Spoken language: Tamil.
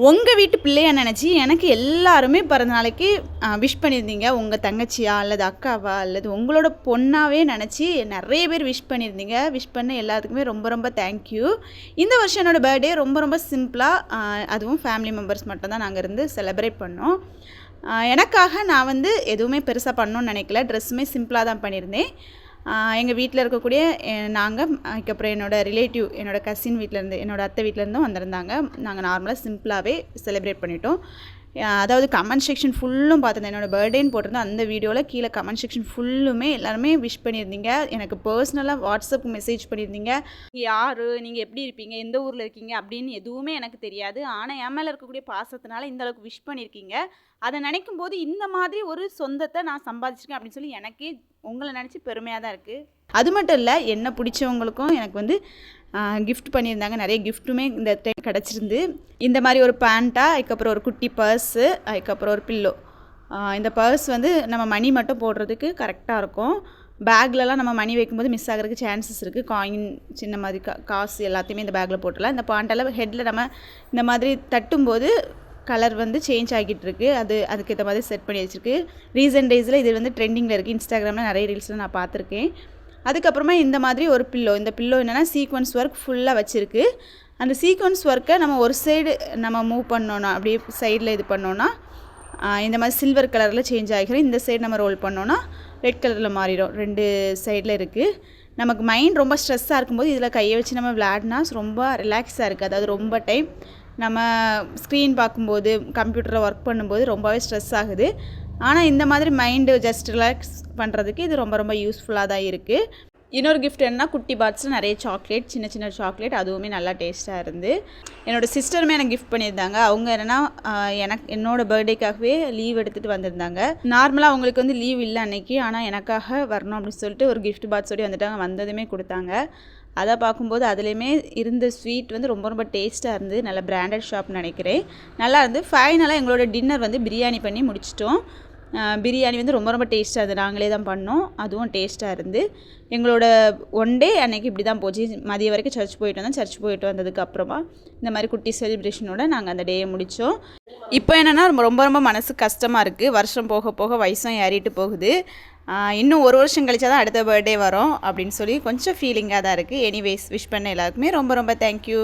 உங்கள் வீட்டு பிள்ளையா நினச்சி எனக்கு எல்லாருமே பிறந்த நாளைக்கு விஷ் பண்ணியிருந்தீங்க. உங்கள் தங்கச்சியா அல்லது அக்காவா அல்லது உங்களோட பொண்ணாவே நினச்சி நிறைய பேர் விஷ் பண்ணியிருந்தீங்க. விஷ் பண்ண எல்லாத்துக்குமே ரொம்ப ரொம்ப தேங்க்யூ. இந்த வருஷம் என்னோடய பர்த்டே ரொம்ப ரொம்ப சிம்பிளாக, அதுவும் ஃபேமிலி மெம்பர்ஸ் மட்டும்தான் நாங்கள் இருந்து செலிப்ரேட் பண்ணோம். எனக்காக நான் வந்து எதுவுமே பெருசாக பண்ணணும்னு நினைக்கல. ட்ரெஸ்ஸுமே சிம்பிளாக தான் பண்ணியிருந்தேன். எங்கள் வீட்டில் இருக்கக்கூடிய நாங்கள், அதுக்கப்புறம் என்னோடய ரிலேட்டிவ், என்னோடய கசின் வீட்டிலேருந்து, என்னோடய அத்தை வீட்டிலேருந்தும் வந்திருந்தாங்க. நாங்கள் நார்மலாக சிம்பிளாகவே செலிப்ரேட் பண்ணிட்டோம். அதாவது கமெண்ட் செக்ஷன் ஃபுல்லும் பார்த்துருந்தேன். என்னோடய பர்த்டேன்னு போட்டிருந்தேன். அந்த வீடியோவில் கீழே கமெண்ட் செக்ஷன் ஃபுல்லுமே எல்லாருமே விஷ் பண்ணியிருந்தீங்க. எனக்கு பர்சனலாக வாட்ஸ்அப்புக்கு மெசேஜ் பண்ணியிருந்தீங்க. யார், நீங்கள் எப்படி இருப்பீங்க, எந்த ஊரில் இருக்கீங்க அப்படின்னு எதுவுமே எனக்கு தெரியாது. ஆனால் என் மேலே இருக்கக்கூடிய பாசத்தினால இந்த அளவுக்கு விஷ் பண்ணியிருக்கீங்க. அதை நினைக்கும் போது இந்த மாதிரி ஒரு சொந்தத்தை நான் சம்பாதிச்சிருக்கேன் அப்படின்னு சொல்லி எனக்கே உங்களை நினச்சி பெருமையாக தான் இருக்குது. அது மட்டும் இல்லை, என்ன பிடிச்சவங்களுக்கும் எனக்கு வந்து கிஃப்ட் பண்ணியிருந்தாங்க. நிறைய கிஃப்ட்டுமே இந்த டைம் கிடச்சிருந்து. இந்த மாதிரி ஒரு பேண்ட்டாக, அதுக்கப்புறம் ஒரு குட்டி பர்ஸு, அதுக்கப்புறம் ஒரு பில்லோ. இந்த பர்ஸ் வந்து நம்ம மணி மட்டும் போடுறதுக்கு கரெக்டாக இருக்கும். பேக்லலாம் நம்ம மணி வைக்கும்போது மிஸ் ஆகிறதுக்கு சான்சஸ் இருக்குது. காயின், சின்ன மாதிரி காசு எல்லாத்தையுமே இந்த பேக்கில் போட்டுடலாம். இந்த பேண்ட்டெல்லாம் ஹெட்டில் நம்ம இந்த மாதிரி தட்டும்போது கலர் வந்து சேஞ்ச் ஆகிட்டு இருக்குது. அதுக்கேற்ற மாதிரி செட் பண்ணி வச்சுருக்கு. ரீசன்ட் டேஸில் இது வந்து ட்ரெண்டிங்கில் இருக்குது. இன்ஸ்டாகிராமில் நிறைய ரீல்ஸில் நான் பார்த்துருக்கேன். அதுக்கப்புறமா இந்த மாதிரி ஒரு பில்லோ. இந்த பில்லோ என்னென்னா சீக்வன்ஸ் ஒர்க் ஃபுல்லாக வச்சுருக்கு. அந்த சீக்வன்ஸ் ஒர்க்கை நம்ம ஒரு சைடு நம்ம மூவ் பண்ணோன்னா, அப்படியே சைடில் இது பண்ணோன்னா இந்த மாதிரி சில்வர் கலரில் சேஞ்ச் ஆகிக்கிறோம். இந்த சைடு நம்ம ரோல் பண்ணோன்னா ரெட் கலரில் மாறிடும். 2 சைடில் இருக்குது. நமக்கு மைண்ட் ரொம்ப ஸ்ட்ரெஸ்ஸாக இருக்கும்போது இதில் கையை வச்சு நம்ம விளையாடினா ரொம்ப ரிலாக்ஸாக இருக்குது. அதாவது ரொம்ப டைம் நம்ம ஸ்க்ரீன் பார்க்கும்போது, கம்ப்யூட்டரில் ஒர்க் பண்ணும்போது ரொம்பவே ஸ்ட்ரெஸ் ஆகுது. ஆனால் இந்த மாதிரி மைண்டு ஜஸ்ட் ரிலாக்ஸ் பண்ணுறதுக்கு இது ரொம்ப ரொம்ப யூஸ்ஃபுல்லாக தான் இருக்குது. இன்னொரு கிஃப்ட் என்னன்னா, குட்டி பாக்ஸில் நிறைய சாக்லேட், சின்ன சின்ன சாக்லேட், அதுவுமே நல்லா டேஸ்ட்டாக இருந்து. என்னோடய சிஸ்டருமே எனக்கு கிஃப்ட் பண்ணியிருந்தாங்க. அவங்க என்னென்னா என்னோடய பர்த்டேக்காகவே லீவ் எடுத்துகிட்டு வந்திருந்தாங்க. நார்மலாக அவங்களுக்கு வந்து லீவ் இல்லை அன்றைக்கி. ஆனால் எனக்காக வரணும் அப்படின்னு சொல்லிட்டு ஒரு கிஃப்ட் பாக்ஸோடய வந்துட்டாங்க. வந்ததுமே கொடுத்தாங்க. அதை பார்க்கும்போது அதுலேயுமே இருந்த ஸ்வீட் வந்து ரொம்ப ரொம்ப டேஸ்ட்டாக இருந்து, நல்ல பிராண்டட் ஷாப்னு நினைக்கிறேன். நல்லா இருந்து. ஃபைனலாக எங்களோட டின்னர் வந்து பிரியாணி பண்ணி முடிச்சிட்டோம். பிரியாணி வந்து ரொம்ப ரொம்ப டேஸ்ட்டாக இருந்தது. நாங்களே தான் பண்ணோம். அதுவும் டேஸ்ட்டாக இருந்து. எங்களோட ஒன் டே அன்றைக்கி இப்படி தான் போச்சு. மதியம் வரைக்கும் சர்ச் போயிட்டு வந்தோம். சர்ச் போயிட்டு வந்ததுக்கப்புறமா இந்த மாதிரி குட்டி செலிப்ரேஷனோட நாங்கள் அந்த டேயை முடித்தோம். இப்போ என்னென்னா ரொம்ப ரொம்ப மனசு கஷ்டமாக இருக்குது. வருஷம் போக போக வயசும் ஏறிட்டு போகுது. இன்னும் ஒரு வருஷம் கழிச்சா தான் அடுத்த பர்த்டே வரும் அப்படின்னு சொல்லி கொஞ்சம் ஃபீலிங்காக தான் இருக்குது. எனிவேஸ், விஷ் பண்ண எல்லாருக்குமே ரொம்ப ரொம்ப தேங்க்யூ.